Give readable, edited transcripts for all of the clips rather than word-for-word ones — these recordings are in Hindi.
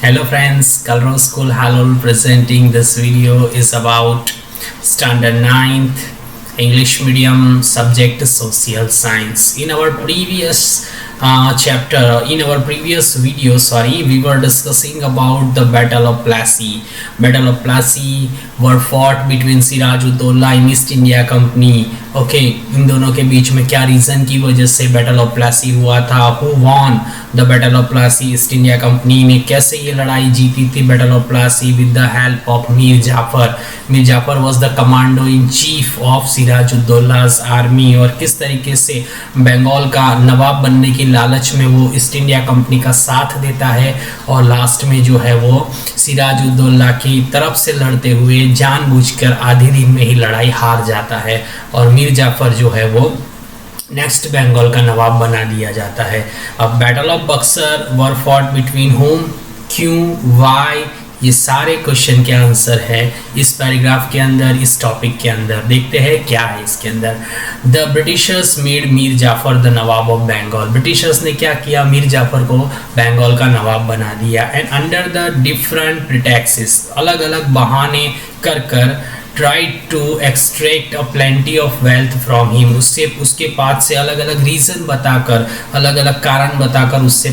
Hello friends, Kalro School Halol presenting this video is about standard 9th English medium subject social science. In our previous video, we were discussing about the Battle of Plassey. Battle of Plassey were fought between Sirajuddaulah and East India Company. Okay, इन दोनों के बीच में क्या रीजन की वजह से बैटल ऑफ प्लासी हुआ था? Who won the battle of Plassey? East India company ने कैसे ये लड़ाई जीती थी battle of Plassey? With the help of Mir Jafar. Mir Jafar was the commando in chief of सिराजुद्दौला's आर्मी. और किस तरीके से बंगाल का नवाब बनने की लालच में वो ईस्ट इंडिया कंपनी का साथ देता है और लास्ट में जो है वो सिराजुद्दौला की तरफ से लड़ते हुए जानबूझकर आधे दिन में ही लड़ाई हार जाता है और मीर जाफर जो है वो नेक्स्ट बंगाल का नवाब बना दिया जाता है. अब battle of Buxar were fought between home, क्यों, वाई, ये सारे क्वेश्चन के आंसर है इस पैराग्राफ के अंदर, इस टॉपिक के अंदर. देखते हैं क्या है इसके अंदर. The Britishers made Mir Jafar the nawab of Bengal. Britishers ने क्या किया? मीर जाफर को बंगाल का नवाब बना दिया. एंड अंडर द डिफरेंट प्रिटेक्सेस, अलग अलग बहाने कर कर tried to extract a plenty of wealth from him. उसके पास से अलग अलग रीज़न बताकर, अलग अलग कारण बताकर उसके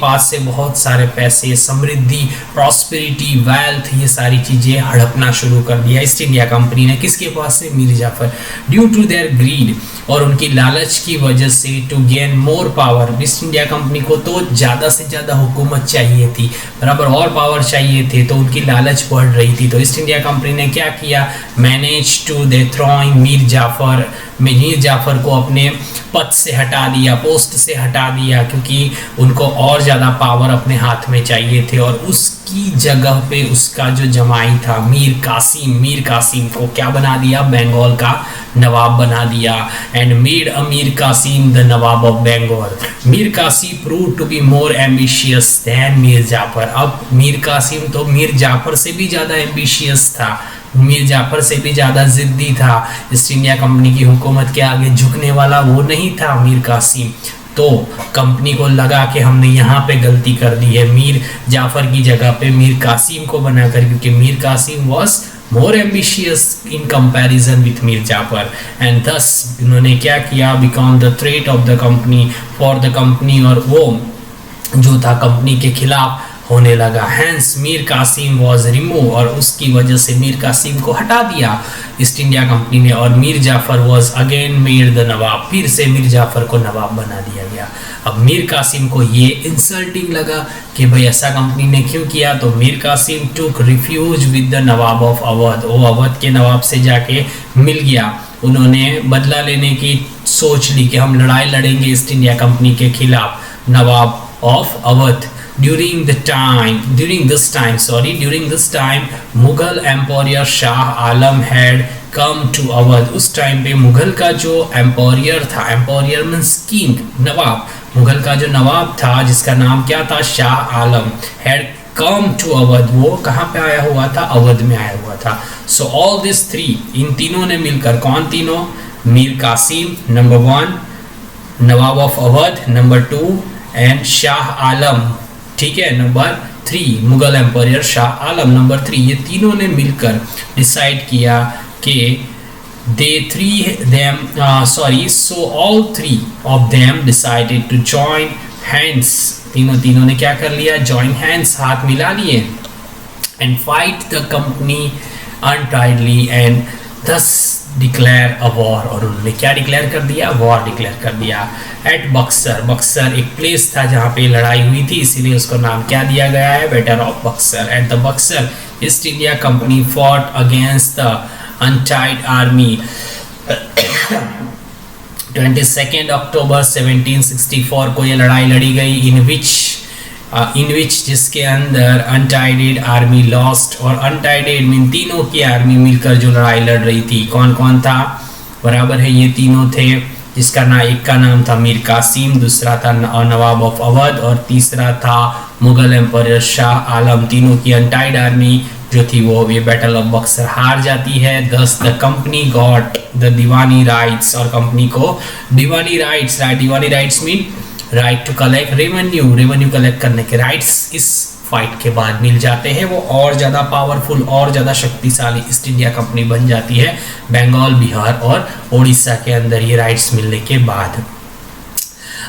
पास से बहुत सारे पैसे, समृद्धि, प्रॉस्पेरिटी, वेल्थ, ये सारी चीज़ें हड़पना शुरू कर दिया ईस्ट इंडिया कंपनी ने. किसके पास से? Mir Jafar. Due to their greed, और उनकी लालच की वजह से, to gain more power. East India Company को तो ज़्यादा से ज़्यादा हुकूमत चाहिए थी, बराबर और पावर चाहिए थे, तो उनकी लालच बढ़ रही थी. तो ईस्ट इंडिया कंपनी ने क्या किया? Manage to dethrone Mir Jafar. Mir Jafar को अपने पद से हटा दिया, पोस्ट से हटा दिया, क्योंकि उनको और ज़्यादा पावर अपने हाथ में चाहिए थे. और उसकी जगह पे उसका जो जमाई था मीर कासिम को क्या बना दिया? बंगाल का नवाब बना दिया. And made Mir Qasim the nawab of Bengal. Mir Qasim prove to be more ambitious than Mir Jafar. अब मीर कासिम तो मीर जाफर से भी ज़्यादा एम्बिशियस था, मीर जाफर से भी ज़्यादा ज़िद्दी था. ईस्ट इंडिया कंपनी की हुकूमत के आगे झुकने वाला वो नहीं था मीर कासिम. तो कंपनी को लगा कि हमने यहाँ पे गलती कर दी है, मीर जाफर की जगह पे मीर कासिम को बनाकर, क्योंकि Mir Qasim was more ambitious in comparison with Mir Jafar. And thus उन्होंने क्या किया? Become the threat of the company for the company, और वो जो था कंपनी के खिलाफ होने लगा. Hence Mir Qasim was remove, और उसकी वजह से मीर कासिम को हटा दिया ईस्ट इंडिया कंपनी ने. और Mir Jafar was again made the nawab. फिर से मीर जाफर को नवाब बना दिया गया. अब मीर कासिम को ये इंसल्टिंग लगा कि भाई ऐसा कंपनी ने क्यों किया. तो Mir Kasim took refuge with the nawab of Awadh. वो अवध के नवाब से जाके मिल गया. उन्होंने बदला लेने की सोच ली कि हम लड़ाई लड़ेंगे ईस्ट इंडिया कंपनी के खिलाफ, nawab of Awadh. During this time, Mughal empire Shah Alam had come to Awadh. उस टाइम पे मुगल का जो एम्पायर था, empire means king, nawab, Mughal का जो नवाब था जिसका नाम क्या था? Shah Alam, had come to Awadh. वो कहाँ पे आया हुआ था? अवध में आया हुआ था. So all these three, इन तीनों ने मिलकर, कौन तीनों? Mir Kasim number 1, nawab of Awadh number 2 and Shah Alam, ठीक है, number 3, Mughal empire Shah Alam number 3. ये तीनों ने मिलकर डिसाइड किया कि so all three of them decided to join hands. तीनों ने क्या कर लिया? join hands, हाथ मिला लिए, and fight the company untidily and thus declare a war. और उन्होंने क्या डिक्लेयर कर दिया? वॉर डिक्लेयर कर दिया. एट बक्सर एक प्लेस था जहाँ पे लड़ाई हुई थी, इसीलिए उसको नाम क्या दिया गया है? Battle of Buxar. At the Buxar east India company fought against the untied army. 22 अक्टूबर 1764 को ये लड़ाई लड़ी गई, इन विच जिसके अंदर अनटाइडेड आर्मी लॉस्ट. और अनटाइडेड मीन तीनों की आर्मी मिलकर जो लड़ाई लड़ रही थी. कौन कौन था? बराबर है, ये तीनों थे, जिसका एक का नाम था मीर कासिम, दूसरा था नवाब ऑफ अवध, और तीसरा था मुगल एम्पायर शाह आलम. तीनों की अनटाइड आर्मी जो थी वो ये बैटल ऑफ बक्सर हार जाती है. Thus the company got the diwani rights. और कंपनी को diwani rights mean right to collect revenue collect करने के राइट्स किस फाइट के बाद मिल जाते हैं, वो और ज़्यादा पावरफुल और ज़्यादा शक्तिशाली ईस्ट इंडिया कंपनी बन जाती है बंगाल, बिहार और उड़ीसा के अंदर ये राइट्स मिलने के बाद।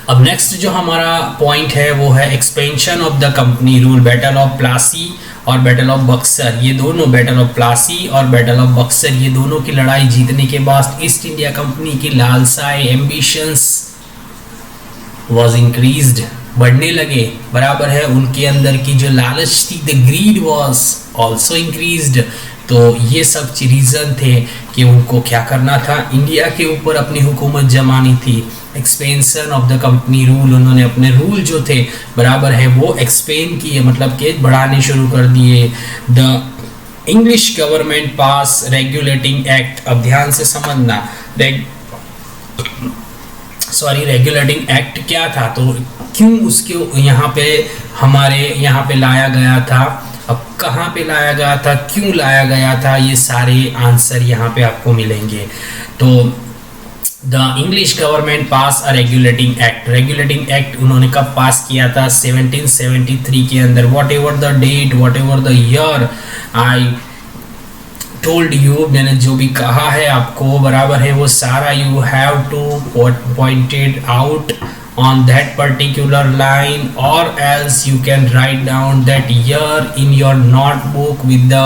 अब नेक्स्ट जो हमारा पॉइंट है वो है expansion of the company rule. Battle of Plassey और बैटल ऑफ बक्सर, ये दोनों, बैटल ऑफ प्लासी और बैटल ऑफ बक्सर, ये दोनों की लड़ाई जीतने के बाद ईस्ट इंडिया कंपनी की लालसाएं, एम्बिशंस वॉज इंक्रीज्ड, बढ़ने लगे, बराबर है। उनके अंदर की जो लालच थी, the greed was also increased. तो ये सब रीज़न थे कि उनको क्या करना था, इंडिया के ऊपर अपनी हुकूमत जमानी थी। Expansion of the company rule, उन्होंने अपने रूल जो थे, बराबर है, वो एक्सपेंड किए, मतलब कि बढ़ाने शुरू कर दिए। The English government pass regulating act, अब ध्यान से समझना, रेगुलेटिंग एक्ट क्या था, तो क्यों उसके यहाँ पे हमारे यहाँ पे लाया गया था, अब कहाँ पे लाया गया था, क्यों लाया गया था, ये सारे आंसर यहाँ पे आपको मिलेंगे। तो the English government pass a regulating act, regulating act उन्होंने कब पास किया था, 1773 के अंदर। Whatever the date, whatever the year, I told you, मैंने जो भी कहा है आपको, बराबर है, वो सारा you have to pointed out on that particular line, or else you can write down that year in your notebook with the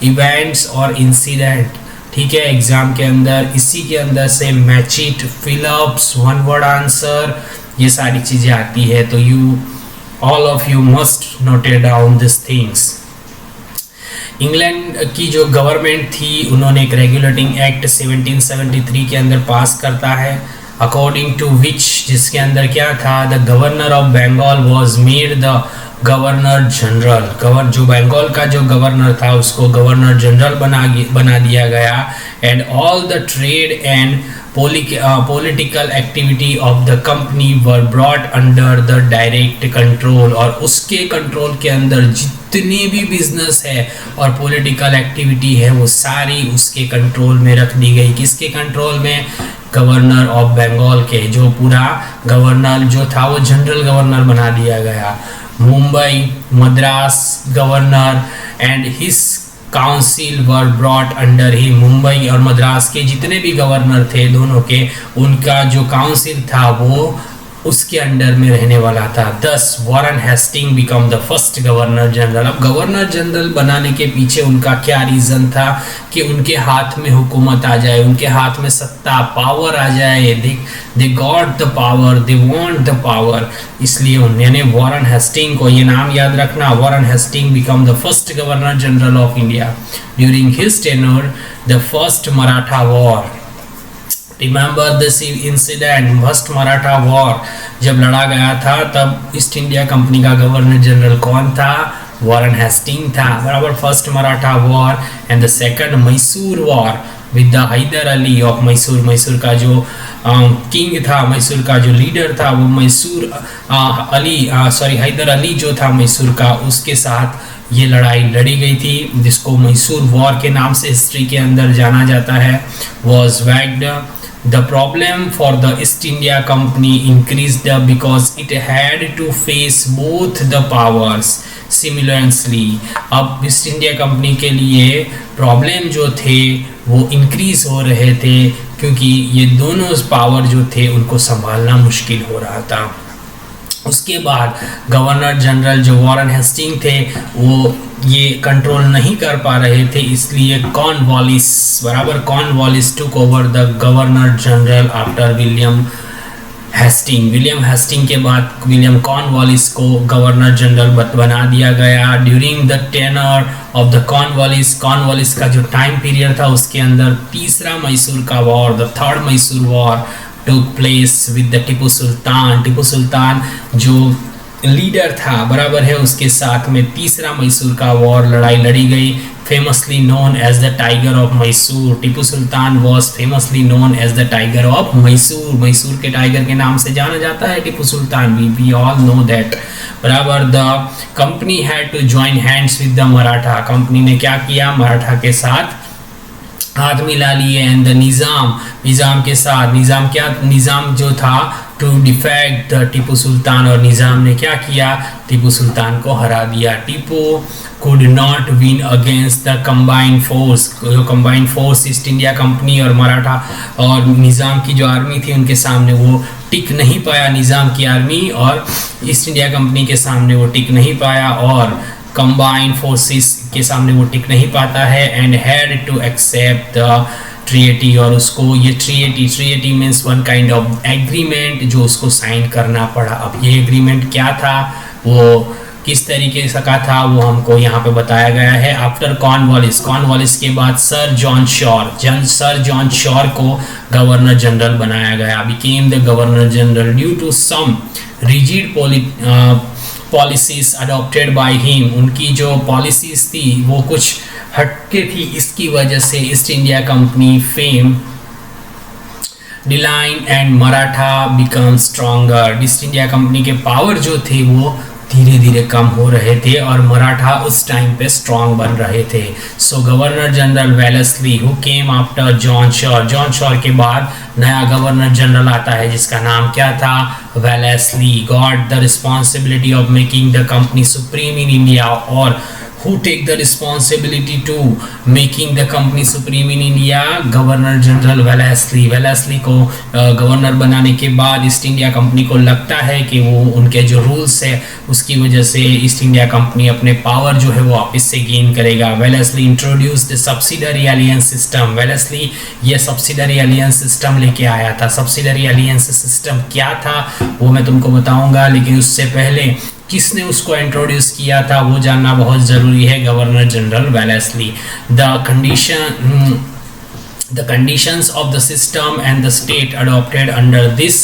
events or incident। ठीक है, एग्जाम के अंदर इसी के अंदर से match it, fill-ups, one word answer, ये सारी चीजें आती है। तो you all of you must noted down this things. England की जो गवर्नमेंट थी, उन्होंने एक रेगुलेटिंग एक्ट 1773 के अंदर पास करता है, अकॉर्डिंग टू विच, जिसके अंदर क्या था, the governor of Bengal was made the governor general. जो बंगाल का जो गवर्नर था उसको गवर्नर जनरल बना दिया गया। And all the trade and political activity of the company were brought under the direct control, और उसके कंट्रोल के अंदर जितनी भी बिजनेस है और पॉलिटिकल एक्टिविटी है वो सारी उसके कंट्रोल में रख दी गई। किसके कंट्रोल में, गवर्नर ऑफ बंगाल के। जो पूरा गवर्नर जो था वो जनरल गवर्नर बना दिया गया। Mumbai, Madras governor and his council were brought under he, Mumbai और मद्रास के जितने भी गवर्नर थे दोनों के, उनका जो काउंसिल था वो उसके अंडर में रहने वाला था। Thus Warren Hasting become the first governor general. अब गवर्नर जनरल बनाने के पीछे उनका क्या रीज़न था कि उनके हाथ में हुकूमत आ जाए, उनके हाथ में सत्ता, पावर आ जाए। They got the power, they want the power, इसलिए उन्होंने वॉरेन हेस्टिंग को, ये नाम याद रखना, Warren Hasting become the first governor general of India. During his tenure the first Maratha war, remember this incident, first Maratha war जब लड़ा गया था तब ईस्ट इंडिया कंपनी का गवर्नर जनरल कौन था, वॉरेन हेस्टिंग था, बराबर। First Maratha war and the second Mysore war with the Haider Ali of Mysore. Mysore का जो किंग था, मैसूर का जो लीडर था वो हैदर अली जो था मैसूर का, उसके साथ ये लड़ाई लड़ी गई थी, जिसको मैसूर वॉर के नाम से हिस्ट्री के अंदर जाना जाता है। Was waged The problem for the East India Company increased because it had to face both the powers simultaneously। अब ईस्ट इंडिया कंपनी के लिए प्रॉब्लम जो थे वो इंक्रीज हो रहे थे, क्योंकि ये दोनों पावर जो थे उनको संभालना मुश्किल हो रहा था। उसके बाद गवर्नर जनरल जो वॉरेन हेस्टिंग थे वो ये कंट्रोल नहीं कर पा रहे थे, इसलिए कॉर्नवालिस, बराबर, Cornwallis took over the governor general after William Hasting. William Hasting के बाद विलियम कॉर्नवालिस को गवर्नर जनरल बना दिया गया। During the tenure of the Cornwallis का जो टाइम पीरियड था उसके अंदर तीसरा मैसूर का war, the third Mysore war took place with the Tipu Sultan. Tipu Sultan जो लीडर था, बराबर है, उसके साथ में तीसरा मैसूर का वॉर लड़ाई लड़ी गई, famously known as the tiger of Mysore. Tipu Sultan was famously known as the tiger of Mysore. Mysore के टाइगर के नाम से जाना जाता है Tipu Sultan, we all know that, बराबर। The company had to join hands with the Maratha. Company ने क्या किया, मराठा के साथ हाथ मिला लिए। एंड द निज़ाम के साथ, निज़ाम जो था to defect the Tipu Sultan, और निज़ाम ने क्या किया, टीपू सुल्तान को हरा दिया। Tipu could not win against the combined force, जो combined force east India company और मराठा और निज़ाम की जो आर्मी थी उनके सामने वो टिक नहीं पाया। निज़ाम की आर्मी और ईस्ट इंडिया कंपनी के सामने वो टिक नहीं पाया और combined forces के सामने वो टिक नहीं पाता है, and had to accept the ट्रीएटी, और उसको ये treaty means one kind of agreement जो उसको साइन करना पड़ा। अब ये एग्रीमेंट क्या था, वो किस तरीके से का था, वो हमको यहाँ पे बताया गया है। आफ्टर कॉर्नवालिस के बाद सर जॉन शॉर को गवर्नर जनरल बनाया गया, became the governor general due to some rigid policies adopted by him. उनकी जो पॉलिसीज थी वो कुछ हटके थी, इसकी वजह से East India Company fame decline and Maratha become stronger. East India company के पावर जो थे वो धीरे धीरे कम हो रहे थे और मराठा उस टाइम पे स्ट्रॉन्ग बन रहे थे। So governor general Wellesley who came after John Shore के बाद नया गवर्नर जनरल आता है जिसका नाम क्या था, Wellesley, got the responsibility of making the company supreme in India, और who take the responsibility to making the company supreme in India, governor general Wellesley को गवर्नर बनाने के बाद ईस्ट इंडिया कंपनी को लगता है कि वो उनके जो रूल्स है उसकी वजह से ईस्ट इंडिया कंपनी अपने पावर जो है वो वापस से गेन करेगा। Wellesley introduce the subsidiary alliance system. Wellesley ये सब्सिडरी अलायंस सिस्टम लेके आया था। सब्सिडरी अलायंस सिस्टम क्या था वो मैं तुमको बताऊंगा, लेकिन उससे पहले किसने उसको इंट्रोड्यूस किया था वो जानना बहुत ज़रूरी है, governor general Wellesley. The conditions of the system and the state adopted under this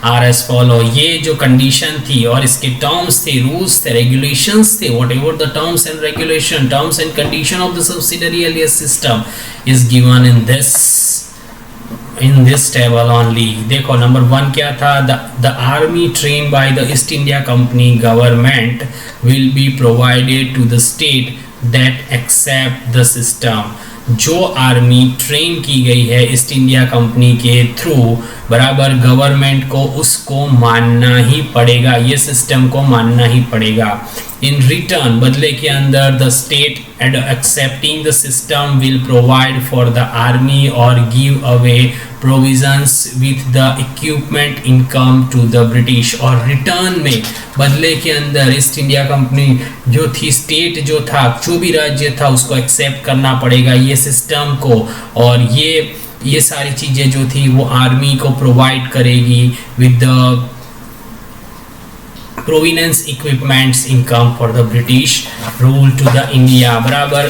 are as follow. ये जो कंडीशन थी और इसके टर्म्स थे, रूल्स थे, रेगुलेशंस थे, what ever the terms and condition of the subsidiary alliance system is given in this table only। देखो नंबर 1 क्या था, the army trained by the East India Company government will be provided to the state that accept the system। जो आर्मी ट्रेन की गई है ईस्ट इंडिया कंपनी के थ्रू बराबर गवर्नमेंट को उसको मानना ही पड़ेगा, ये सिस्टम को मानना ही पड़ेगा। इन रिटर्न बदले के अंदर the state accepting the system will provide for the army और give away provisions with the equipment income to the British. और रिटर्न में बदले के अंदर ईस्ट इंडिया कंपनी जो थी, स्टेट जो था, जो भी राज्य था उसको एक्सेप्ट करना पड़ेगा ये सिस्टम को, और ये सारी चीज़ें जो थी वो आर्मी को प्रोवाइड करेगी with the provinces equipments income for the British rule to the India बराबर।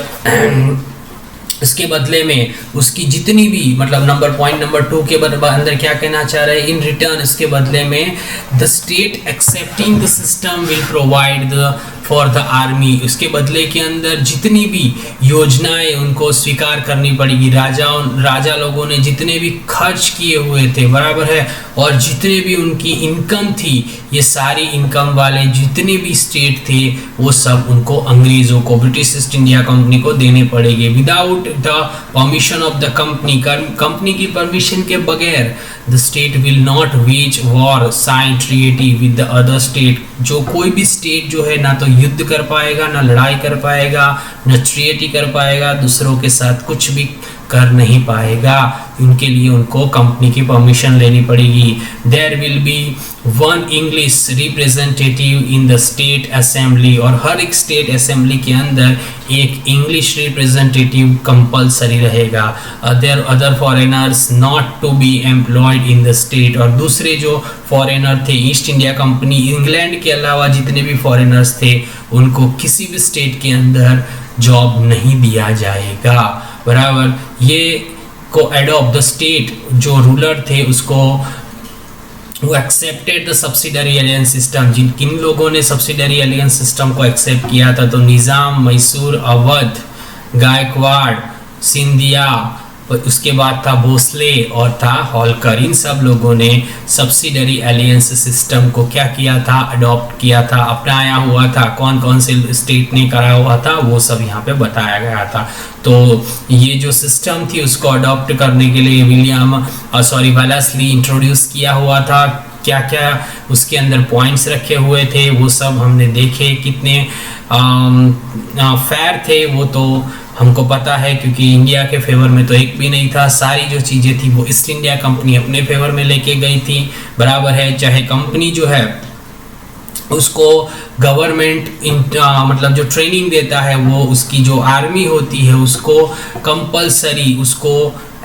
इसके बदले में उसकी जितनी भी मतलब पॉइंट नंबर 2 के अंदर क्या कहना चाह रहे हैं, इन रिटर्न इसके बदले में the state accepting the system will provide the for the army. उसके बदले के अंदर जितनी भी योजनाएं उनको स्वीकार करनी पड़ेगी। राजा लोगों ने जितने भी खर्च किए हुए थे बराबर है, और जितने भी उनकी इनकम थी, ये सारी इनकम वाले जितने भी स्टेट थे वो सब उनको अंग्रेज़ों को, ब्रिटिश ईस्ट इंडिया कंपनी को देने पड़ेंगे। Without the permission of the company की परमिशन के बगैर the state will not wage war sign treaty with the other state. जो कोई भी स्टेट जो है ना तो युद्ध कर पाएगा, ना लड़ाई कर पाएगा, ना ट्रीएटी कर पाएगा, दूसरों के साथ कुछ भी कर नहीं पाएगा। उनके लिए उनको कंपनी की परमिशन लेनी पड़ेगी। There will be one English representative in the state assembly, और हर एक स्टेट असेंबली के अंदर एक इंग्लिश रिप्रेजेंटेटिव कंपलसरी रहेगा। Other foreigners not to be employed in the state, और दूसरे जो फॉरेनर थे ईस्ट इंडिया कंपनी, इंग्लैंड के अलावा जितने भी फॉरेनर्स थे उनको किसी भी स्टेट के अंदर जॉब नहीं दिया जाएगा बराबर। ये को एडॉप्ट द स्टेट जो रूलर थे उसको वो accepted the subsidiary alliance system. किन लोगों ने सब्सिडरी अलायंस सिस्टम को एक्सेप्ट किया था, तो निज़ाम, मैसूर, अवध, गायकवाड़, सिंधिया, उसके बाद था भोसले और था होलकर। इन सब लोगों ने सब्सिडरी अलायंस सिस्टम को क्या किया था, अडॉप्ट किया था, अपनाया हुआ था। कौन कौन से स्टेट ने करा हुआ था वो सब यहाँ पे बताया गया था। तो ये जो सिस्टम थी उसको अडॉप्ट करने के लिए वेलेस्ली इंट्रोड्यूस किया हुआ था क्या क्या उसके अंदर पॉइंट्स रखे हुए थे वो सब हमने देखे। कितने फेयर थे वो तो हमको पता है, क्योंकि इंडिया के फेवर में तो एक भी नहीं था। सारी जो चीज़ें थी वो ईस्ट इंडिया कंपनी अपने फेवर में लेके गई थी, बराबर है। चाहे कंपनी जो है उसको गवर्नमेंट मतलब जो ट्रेनिंग देता है वो उसकी जो आर्मी होती है उसको कंपलसरी उसको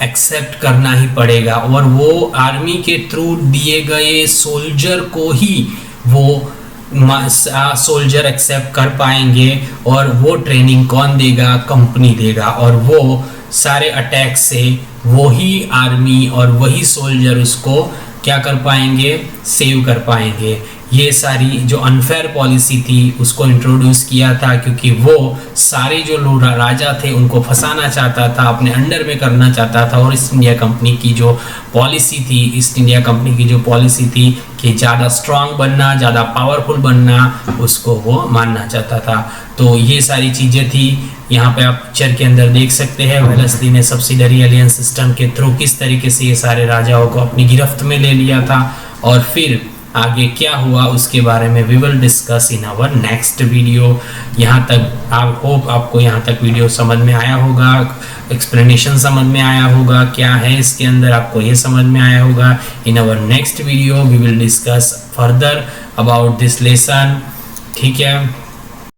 एक्सेप्ट करना ही पड़ेगा, और वो आर्मी के थ्रू दिए गए सोल्जर को ही वो सोल्जर एक्सेप्ट कर पाएंगे। और वो ट्रेनिंग कौन देगा? कंपनी देगा। और वो सारे अटैक से वही आर्मी और वही सोल्जर उसको क्या कर पाएंगे? सेव कर पाएंगे। ये सारी जो अनफेयर पॉलिसी थी उसको इंट्रोड्यूस किया था, क्योंकि वो सारे जो लोग राजा थे उनको फंसाना चाहता था, अपने अंडर में करना चाहता था। और ईस्ट इंडिया कंपनी की जो पॉलिसी थी, ईस्ट इंडिया कंपनी की जो पॉलिसी थी कि ज़्यादा स्ट्रांग बनना, ज़्यादा पावरफुल बनना, उसको वो मानना चाहता था। तो ये सारी चीज़ें थी। यहाँ पे आप पिक्चर के अंदर देख सकते हैं वेलेस्ली ने सब्सिडरी एलियंस सिस्टम के थ्रू किस तरीके से ये सारे राजाओं को अपनी गिरफ्त में ले लिया था, और फिर आगे क्या हुआ उसके बारे में we will discuss in our next video. यहाँ तक आप होप आपको यहाँ तक वीडियो समझ में आया होगा, एक्सप्लेनेशन समझ में आया होगा, क्या है इसके अंदर आपको ये समझ में आया होगा। In our next video we will discuss further about this lesson. ठीक है।